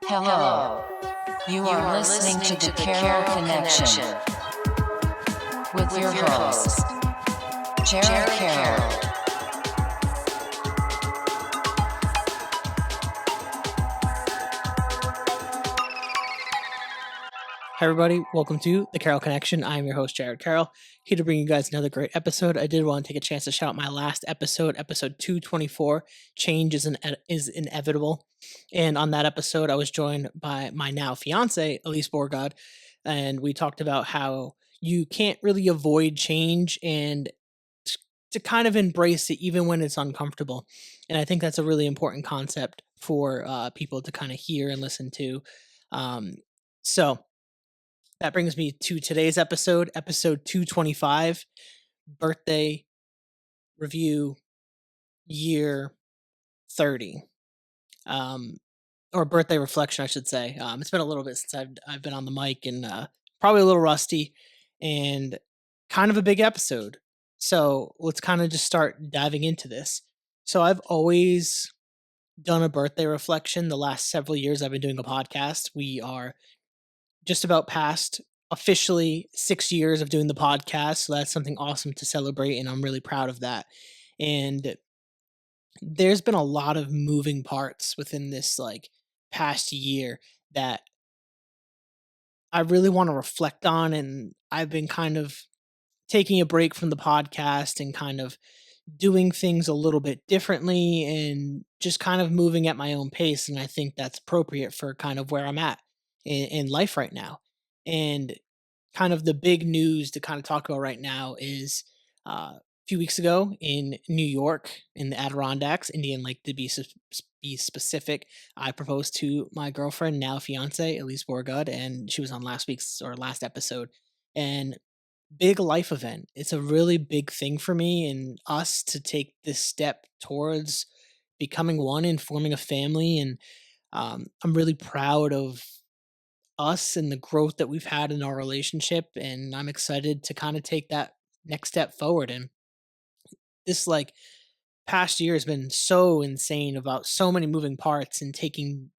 Hello. You are listening to the Carroll Connection with your host, Jared Carroll. Hi, everybody. Welcome to the Carroll Connection. I'm your host, Jared Carroll, here to bring you guys another great episode. I did want to take a chance to shout out my last episode, episode 224, Change is Inevitable. And on that episode, I was joined by my now fiance, Elise Borgod, and we talked about how you can't really avoid change and to kind of embrace it even when it's uncomfortable. And I think that's a really important concept for people to kind of hear and listen to. So that brings me to today's episode, episode 225, birthday review year 30. Or birthday reflection, I should say. It's been a little bit since I've been on the mic and probably a little rusty and kind of a big episode. So let's kind of just start diving into this. So I've always done a birthday reflection. The last several years I've been doing a podcast. We are just about past officially 6 years of doing the podcast. So that's something awesome to celebrate. And I'm really proud of that. And there's been a lot of moving parts within this past year that I really want to reflect on. And I've been kind of taking a break from the podcast and kind of doing things a little bit differently and just kind of moving at my own pace. And I think that's appropriate for kind of where I'm at in life right now. And kind of the big news to kind of talk about right now is a few weeks ago in New York, in the Adirondacks, Indian Lake to be specific, I proposed to my girlfriend, now fiance, Elise Borgud, and she was on last episode. And big life event. It's a really big thing for me and us to take this step towards becoming one and forming a family. And I'm really proud of us and the growth that we've had in our relationship. And I'm excited to kind of take that next step forward. And this past year has been so insane about so many moving parts and taking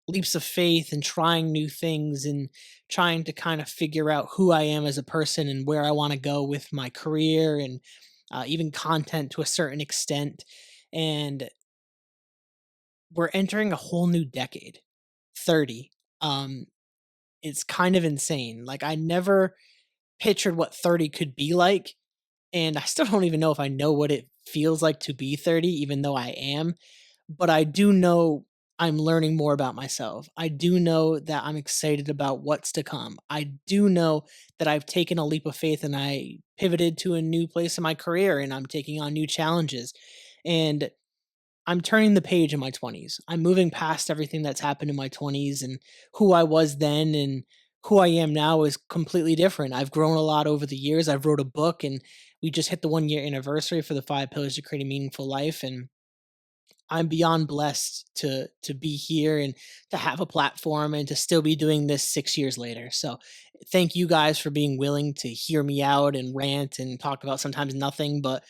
leaps of faith and trying new things and trying to kind of figure out who I am as a person and where I want to go with my career and even content to a certain extent. And we're entering a whole new decade, 30. It's kind of insane. Like, I never pictured what 30 could be like. And I still don't even know if I know what it feels like to be 30, even though I am. But I do know I'm learning more about myself. I do know that I'm excited about what's to come. I do know that I've taken a leap of faith and I pivoted to a new place in my career and I'm taking on new challenges. And I'm turning the page in my 20s. I'm moving past everything that's happened in my 20s, and who I was then and who I am now is completely different. I've grown a lot over the years. I've wrote a book and we just hit the 1 year anniversary for the 5 pillars to create a meaningful life. And I'm beyond blessed to be here and to have a platform and to still be doing this 6 years later. So thank you guys for being willing to hear me out and rant and talk about sometimes nothing, but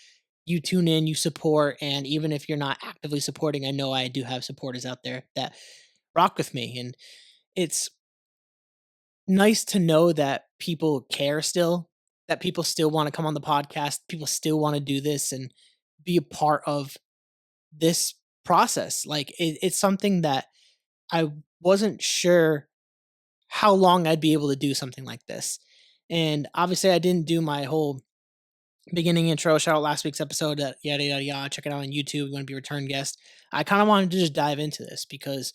you tune in, you support, and even if you're not actively supporting, I know I do have supporters out there that rock with me. And it's nice to know that people care still, that people still want to come on the podcast, people still want to do this and be a part of this process. It's something that I wasn't sure how long I'd be able to do something like this. And obviously, I didn't do my whole beginning intro, shout out last week's episode, yada, yada, yada. Check it out on YouTube. You want to be a return guest. I kind of wanted to just dive into this because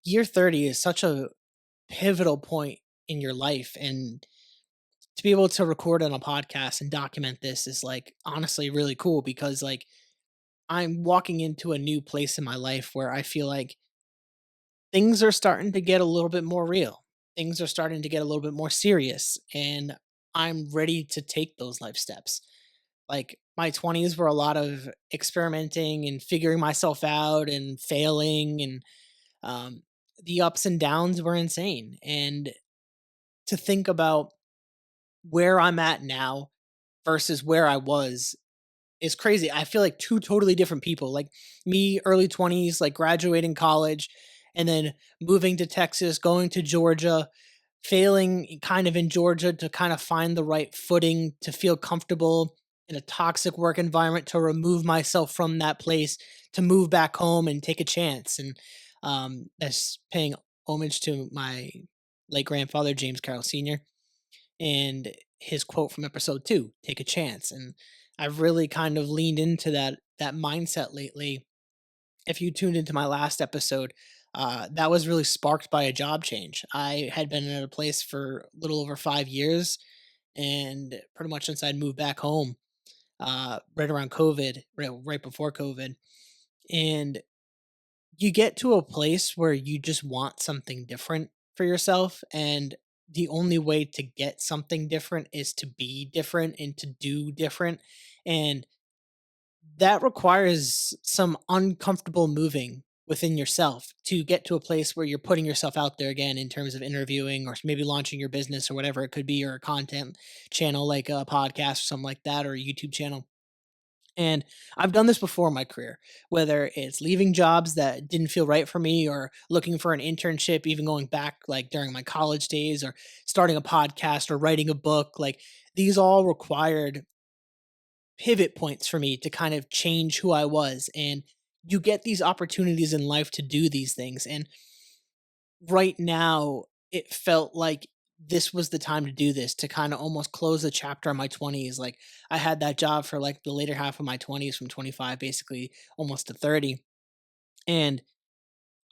year 30 is such a pivotal point in your life. And to be able to record on a podcast and document this is honestly really cool because I'm walking into a new place in my life where I feel like things are starting to get a little bit more real. Things are starting to get a little bit more serious, and I'm ready to take those life steps. Like, my 20s were a lot of experimenting and figuring myself out and failing, and the ups and downs were insane. And to think about where I'm at now versus where I was is crazy. I feel like two totally different people. Like me, early 20s, like graduating college, and then moving to Texas, going to Georgia, failing kind of in Georgia to kind of find the right footing to feel comfortable in a toxic work environment, to remove myself from that place, to move back home and take a chance. And that's paying homage to my late grandfather, James Carroll Sr., and his quote from episode 2, take a chance. And I've really kind of leaned into that mindset lately. If you tuned into my last episode, that was really sparked by a job change. I had been at a place for a little over 5 years, and pretty much since I'd moved back home, right around COVID, right before COVID. And you get to a place where you just want something different for yourself. And the only way to get something different is to be different and to do different. And that requires some uncomfortable moving within yourself to get to a place where you're putting yourself out there again in terms of interviewing or maybe launching your business or whatever it could be, or a content channel like a podcast or something like that, or a YouTube channel. And I've done this before in my career, whether it's leaving jobs that didn't feel right for me, or looking for an internship, even going back like during my college days, or starting a podcast or writing a book. Like, these all required pivot points for me to kind of change who I was. And you get these opportunities in life to do these things. And right now, it felt like this was the time to do this, to kind of almost close the chapter on my 20s. Like, I had that job for like the later half of my 20s, from 25 basically almost to 30. And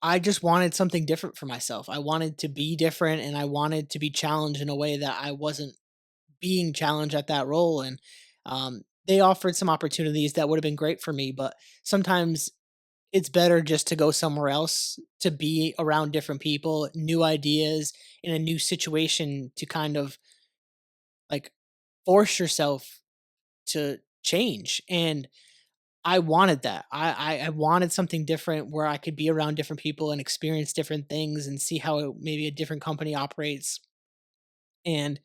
I just wanted something different for myself. I wanted to be different, and I wanted to be challenged in a way that I wasn't being challenged at that role. And they offered some opportunities that would have been great for me, but sometimes it's better just to go somewhere else, to be around different people, new ideas, in a new situation, to kind of like force yourself to change. And I wanted that. I wanted something different where I could be around different people and experience different things and see how maybe a different company operates. And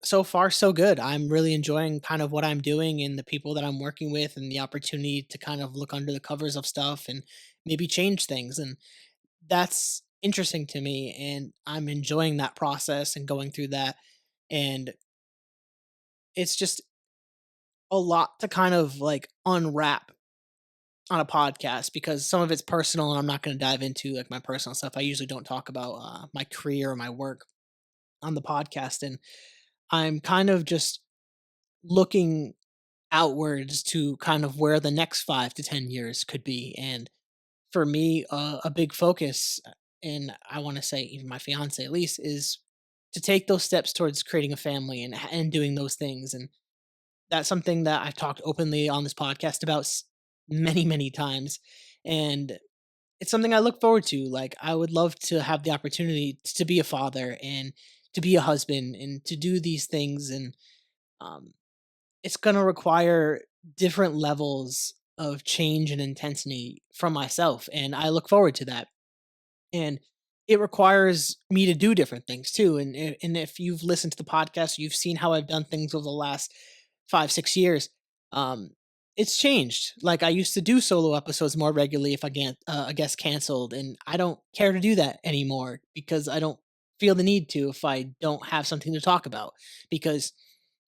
so far so good. I'm really enjoying kind of what I'm doing and the people that I'm working with, and the opportunity to kind of look under the covers of stuff and maybe change things. And that's interesting to me, and I'm enjoying that process and going through that. And it's just a lot to kind of like unwrap on a podcast, because some of it's personal and I'm not going to dive into like my personal stuff. I usually don't talk about my career or my work on the podcast. And I'm kind of just looking outwards to kind of where the next 5 to 10 years could be. And for me, a big focus, and I want to say even my fiance at least, is to take those steps towards creating a family and doing those things. And that's something that I've talked openly on this podcast about many times. And it's something I look forward to. Like, I would love to have the opportunity to be a father and to be a husband and to do these things. And um, it's going to require different levels of change and intensity from myself. And I look forward to that. And it requires me to do different things too. And if you've listened to the podcast, you've seen how I've done things over the last 5 6 years. Um, it's changed. Like, I used to do solo episodes more regularly if I get a guest canceled, and I don't care to do that anymore, because I don't feel the need to if I don't have something to talk about. Because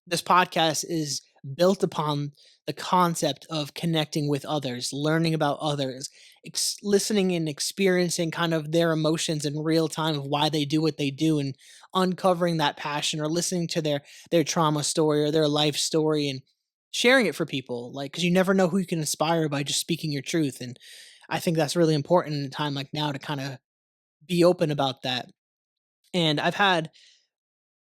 this podcast is built upon the concept of connecting with others, learning about others, listening and experiencing kind of their emotions in real time of why they do what they do, and uncovering that passion, or listening to their trauma story or their life story, and sharing it for people. Like, because you never know who you can inspire by just speaking your truth. And I think that's really important in a time like now, to kind of be open about that. And I've had,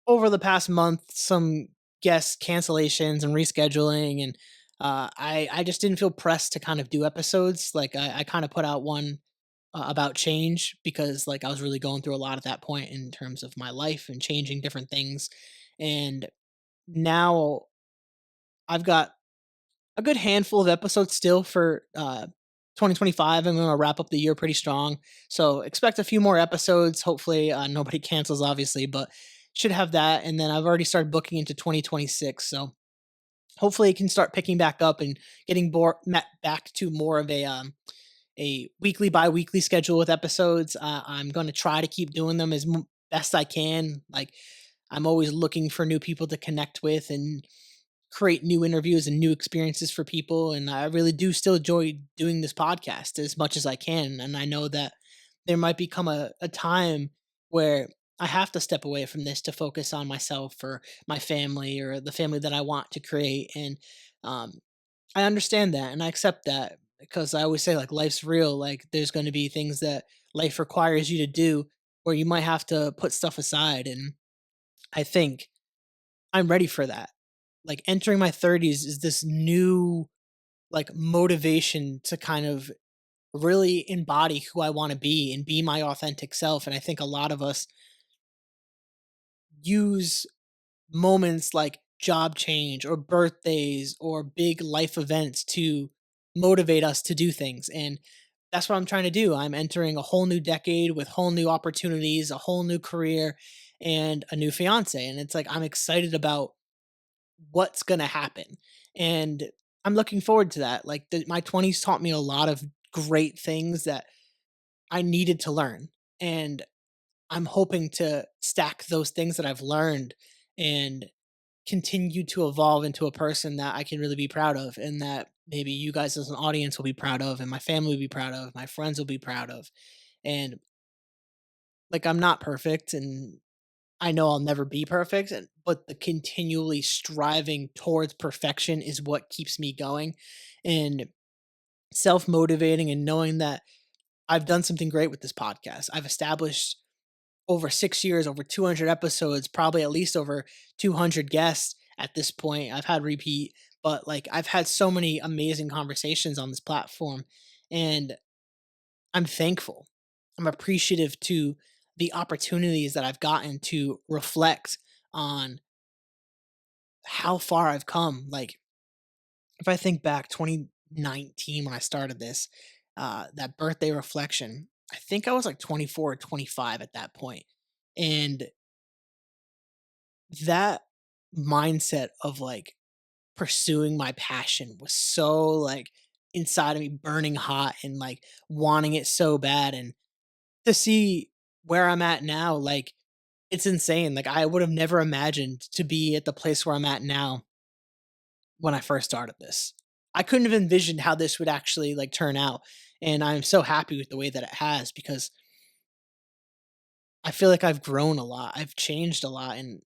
over the past month, some guest cancellations and rescheduling. And I just didn't feel pressed to kind of do episodes. Like, I kind of put out one about change, because like I was really going through a lot at that point in terms of my life and changing different things. And now I've got a good handful of episodes still for 2025. I'm going to wrap up the year pretty strong. So expect a few more episodes. Hopefully, nobody cancels, obviously, but should have that. And then I've already started booking into 2026. So hopefully it can start picking back up and getting back to more of a a weekly, bi-weekly schedule with episodes. I'm going to try to keep doing them as best I can. Like, I'm always looking for new people to connect with and create new interviews and new experiences for people. And I really do still enjoy doing this podcast as much as I can. And I know that there might become a time where I have to step away from this to focus on myself or my family or the family that I want to create. And um, I understand that and I accept that because I always say, like, life's real. Like, there's going to be things that life requires you to do where you might have to put stuff aside. And I think I'm ready for that. Like, entering my 30s is this new, like, motivation to kind of really embody who I want to be and be my authentic self. And I think a lot of us use moments like job change or birthdays or big life events to motivate us to do things. And that's what I'm trying to do. I'm entering a whole new decade with whole new opportunities, a whole new career, and a new fiance. And it's like I'm excited about what's going to happen. And I'm looking forward to that. Like, my 20s taught me a lot of great things that I needed to learn. And I'm hoping to stack those things that I've learned and continue to evolve into a person that I can really be proud of, and that maybe you guys as an audience will be proud of, and my family will be proud of, my friends will be proud of. And like, I'm not perfect, and I know I'll never be perfect, but the continually striving towards perfection is what keeps me going and self motivating, and knowing that I've done something great with this podcast. I've established over 6 years, over 200 episodes, probably at least over 200 guests at this point. I've had repeat, but like, I've had so many amazing conversations on this platform, and I'm thankful. I'm appreciative to the opportunities that I've gotten to reflect on how far I've come. Like, if I think back 2019 when I started this, that birthday reflection, I think I was like 24 or 25 at that point. And that mindset of like pursuing my passion was so like inside of me, burning hot and like wanting it so bad. And to see where I'm at now, like, it's insane. Like, I would have never imagined to be at the place where I'm at now when I first started this. I couldn't have envisioned how this would actually like turn out. And I'm so happy with the way that it has, because I feel like I've grown a lot. I've changed a lot. And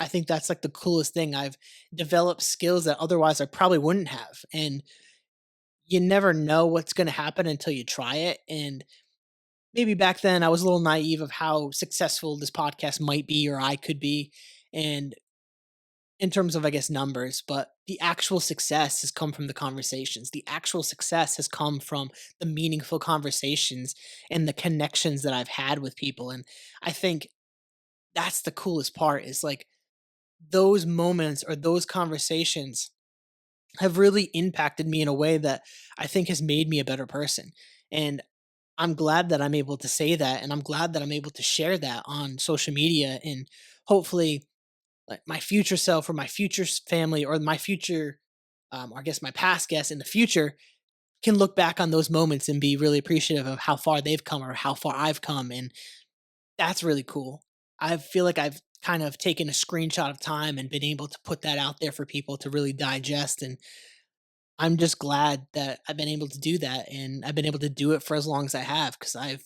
I think that's like the coolest thing. I've developed skills that otherwise I probably wouldn't have. And you never know what's going to happen until you try it. And maybe back then I was a little naive of how successful this podcast might be or I could be. And in terms of, I guess, numbers, but the actual success has come from the conversations. The actual success has come from the meaningful conversations and the connections that I've had with people. And I think that's the coolest part, is like those moments or those conversations have really impacted me in a way that I think has made me a better person. And I'm glad that I'm able to say that. And I'm glad that I'm able to share that on social media. And hopefully, like, my future self or my future family or my future, or I guess my past guests in the future can look back on those moments and be really appreciative of how far they've come or how far I've come. And that's really cool. I feel like I've kind of taken a screenshot of time and been able to put that out there for people to really digest. And I'm just glad that I've been able to do that. And I've been able to do it for as long as I have, because I've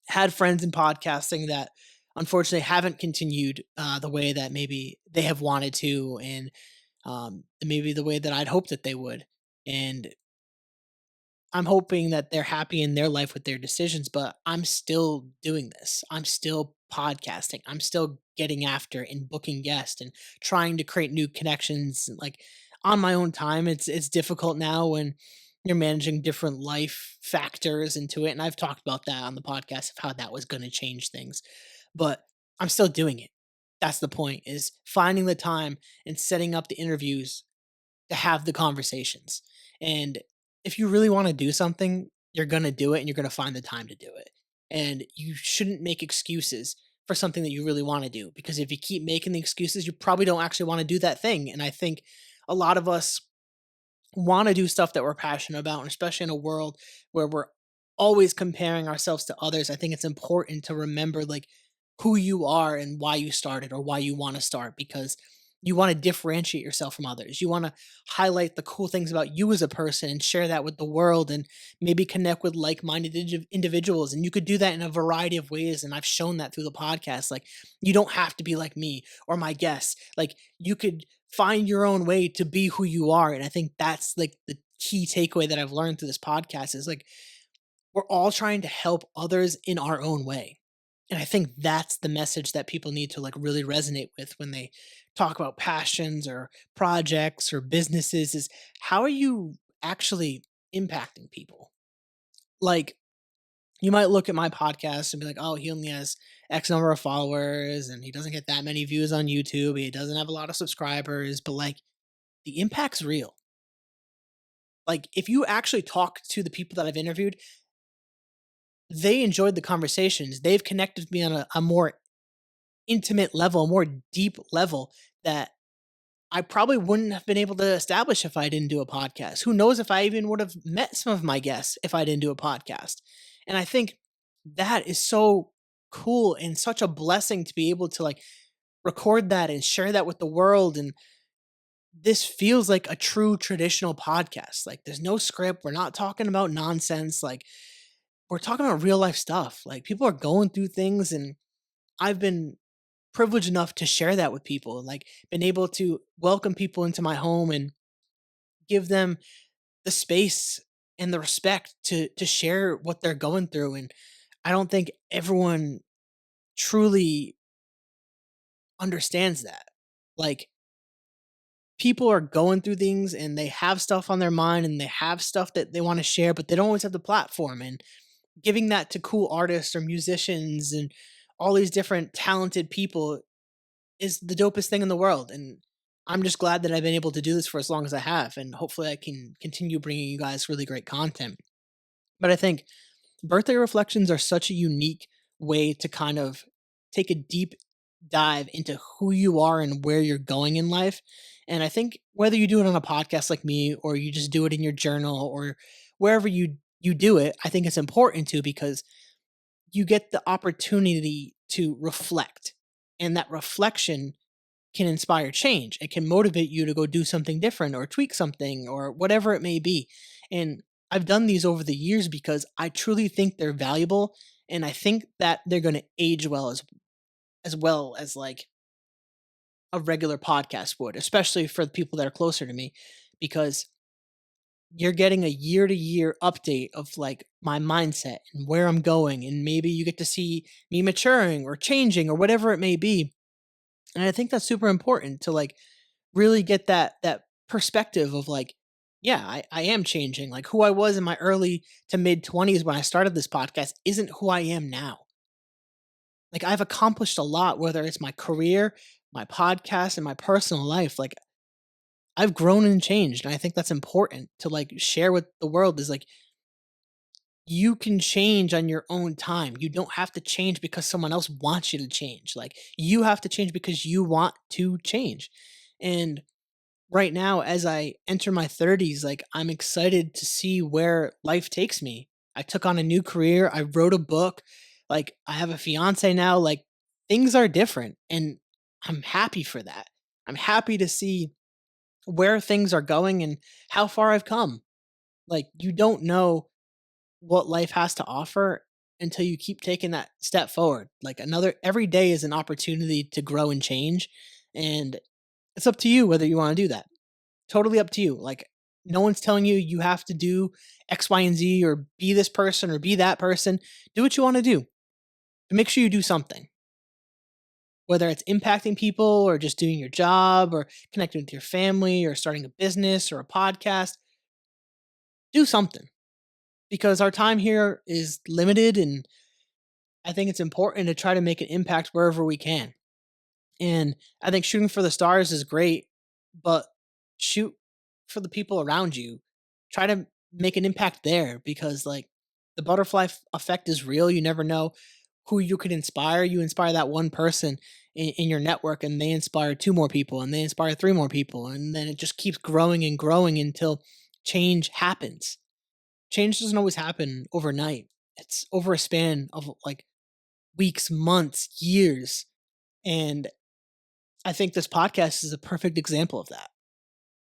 had friends in podcasting that unfortunately haven't continued the way that maybe they have wanted to, and maybe the way that I'd hoped that they would. And I'm hoping that they're happy in their life with their decisions, but I'm still doing this. I'm still podcasting. I'm still getting after and booking guests and trying to create new connections, like, on my own time. It's difficult now when you're managing different life factors into it. And I've talked about that on the podcast of how that was going to change things. But I'm still doing it. That's the point, is finding the time and setting up the interviews to have the conversations. And if you really want to do something, you're going to do it and you're going to find the time to do it. And you shouldn't make excuses for something that you really want to do, because if you keep making the excuses, you probably don't actually want to do that thing. And I think a lot of us want to do stuff that we're passionate about, and especially in a world where we're always comparing ourselves to others, I think it's important to remember like who you are and why you started or why you want to start, because you want to differentiate yourself from others. You want to highlight the cool things about you as a person and share that with the world, and maybe connect with like-minded individuals. And you could do that in a variety of ways, and I've shown that through the podcast. Like, you don't have to be like me or my guests. Like, you could find your own way to be who you are. And I think that's like the key takeaway that I've learned through this podcast is like we're all trying to help others in our own way. And I think that's the message that people need to like really resonate with when they talk about passions or projects or businesses is how are you actually impacting people? Like, you might look at my podcast and be like, "Oh, he only has X number of followers and he doesn't get that many views on YouTube. He doesn't have a lot of subscribers." But like, the impact's real. Like, if you actually talk to the people that I've interviewed, they enjoyed the conversations. They've connected with me on a more intimate level, a more deep level that I probably wouldn't have been able to establish if I didn't do a podcast. Who knows if I even would have met some of my guests if I didn't do a podcast. And I think that is so cool and such a blessing to be able to like record that and share that with the world. And this feels like a true traditional podcast. Like, there's no script. We're not talking about nonsense. Like, we're talking about real life stuff. Like, people are going through things, and I've been privileged enough to share that with people, like been able to welcome people into my home and give them the space and the respect to share what they're going through. And I don't think everyone truly understands that. Like, people are going through things and they have stuff on their mind and they have stuff that they want to share, but they don't always have the platform. And giving that to cool artists or musicians and all these different talented people is the dopest thing in the world. And I'm just glad that I've been able to do this for as long as I have. And hopefully I can continue bringing you guys really great content. But I think birthday reflections are such a unique way to kind of take a deep dive into who you are and where you're going in life. And I think whether you do it on a podcast like me or you just do it in your journal or wherever you do it, I think it's important to, because you get the opportunity to reflect. And that reflection can inspire change. It can motivate you to go do something different or tweak something or whatever it may be. And I've done these over the years because I truly think they're valuable, and I think that they're going to age well as like a regular podcast would, especially for the people that are closer to me, because you're getting a year to year update of like my mindset and where I'm going, and maybe you get to see me maturing or changing or whatever it may be. And I think that's super important to like really get that perspective of like, yeah, I am changing. Like, who I was in my early to mid 20s when I started this podcast isn't who I am now. Like, I've accomplished a lot, whether it's my career, my podcast, and my personal life. Like, I've grown and changed. And I think that's important to like share with the world is like, you can change on your own time. You don't have to change because someone else wants you to change. Like, you have to change because you want to change. And right now, as I enter my 30s, like, I'm excited to see where life takes me. I took on a new career. I wrote a book. Like, I have a fiance now. Like, things are different, and I'm happy for that. I'm happy to see where things are going and how far I've come. Like, you don't know what life has to offer until you keep taking that step forward. Like, every day is an opportunity to grow and change. And it's up to you whether you want to do that. Totally up to you. Like, no one's telling you you have to do X, Y, and Z or be this person or be that person. Do what you want to do. But make sure you do something. Whether it's impacting people or just doing your job or connecting with your family or starting a business or a podcast, do something. Because our time here is limited, and I think it's important to try to make an impact wherever we can. And I think shooting for the stars is great, but shoot for the people around you. Try to make an impact there, because like the butterfly effect is real. You never know who you could inspire. You inspire that one person in your network, and they inspire two more people, and they inspire three more people, and then it just keeps growing and growing until change happens. Change doesn't always happen overnight. It's over a span of like weeks, months, years. And I think this podcast is a perfect example of that.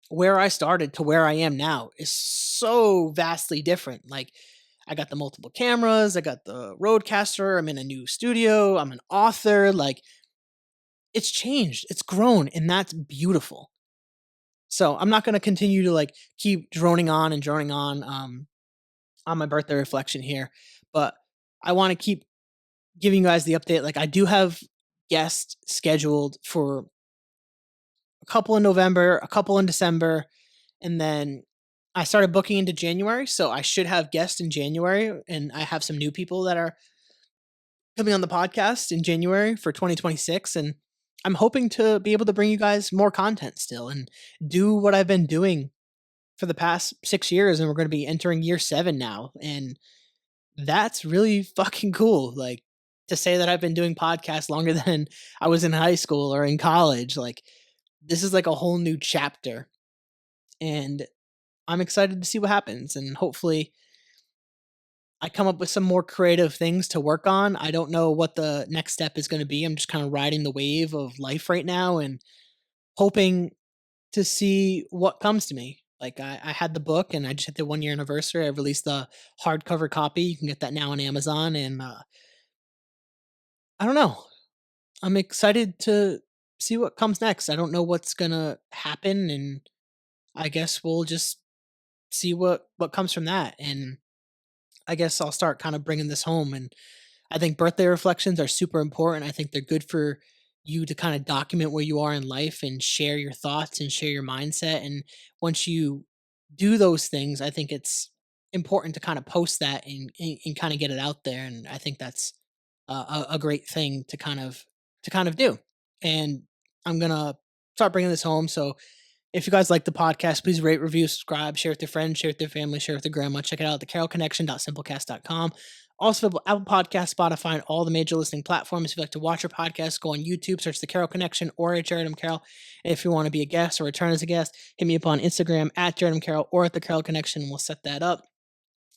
Where I started to where I am now is so vastly different. Like, I got the multiple cameras, I got the roadcaster, I'm in a new studio, I'm an author. Like, it's changed, it's grown, and that's beautiful. So I'm not going to continue to like keep droning on and droning on my birthday reflection here, but I want to keep giving you guys the update. Like, I do have guests scheduled for a couple in November, a couple in December, and then I started booking into January, so I should have guests in January, and I have some new people that are coming on the podcast in January for 2026, and I'm hoping to be able to bring you guys more content still and do what I've been doing for the past 6 years, and we're going to be entering year 7 now, and that's really fucking cool. Like, to say that I've been doing podcasts longer than I was in high school or in college, like, this is like a whole new chapter, and I'm excited to see what happens, and hopefully I come up with some more creative things to work on. I don't know what the next step is going to be. I'm just kind of riding the wave of life right now and hoping to see what comes to me. Like, I had the book and I just hit the 1 year anniversary. I released the hardcover copy. You can get that now on Amazon. And I don't know. I'm excited to see what comes next. I don't know what's going to happen. And I guess we'll just see what comes from that. And I guess I'll start kind of bringing this home. And I think birthday reflections are super important. I think they're good for you to kind of document where you are in life and share your thoughts and share your mindset. And once you do those things, I think it's important to kind of post that and kind of get it out there. And I think that's a great thing to kind of do. And I'm gonna start bringing this home. So if you guys like the podcast, please rate, review, subscribe, share with your friends, share with your family, share with your grandma. Check it out at thecarrollconnection.simplecast.com. Also, Apple Podcast, Spotify, and all the major listening platforms. If you'd like to watch your podcast, go on YouTube, search The Carroll Connection or at Jared M. Carroll. And if you want to be a guest or return as a guest, hit me up on Instagram at Jared M. Carroll or at The Carroll Connection, and we'll set that up.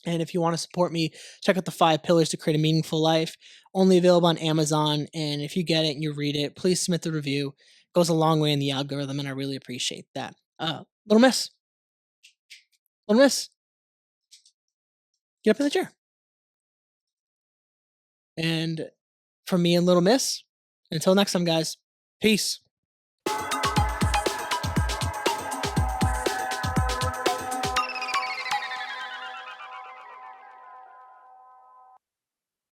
And if you want to support me, check out the 5 Pillars to Create a Meaningful Life. Only available on Amazon. And if you get it and you read it, please submit the review. It goes a long way in the algorithm, and I really appreciate that. Little Miss. Little Miss. Get up in the chair. And from me and Little Miss, until next time, guys, peace.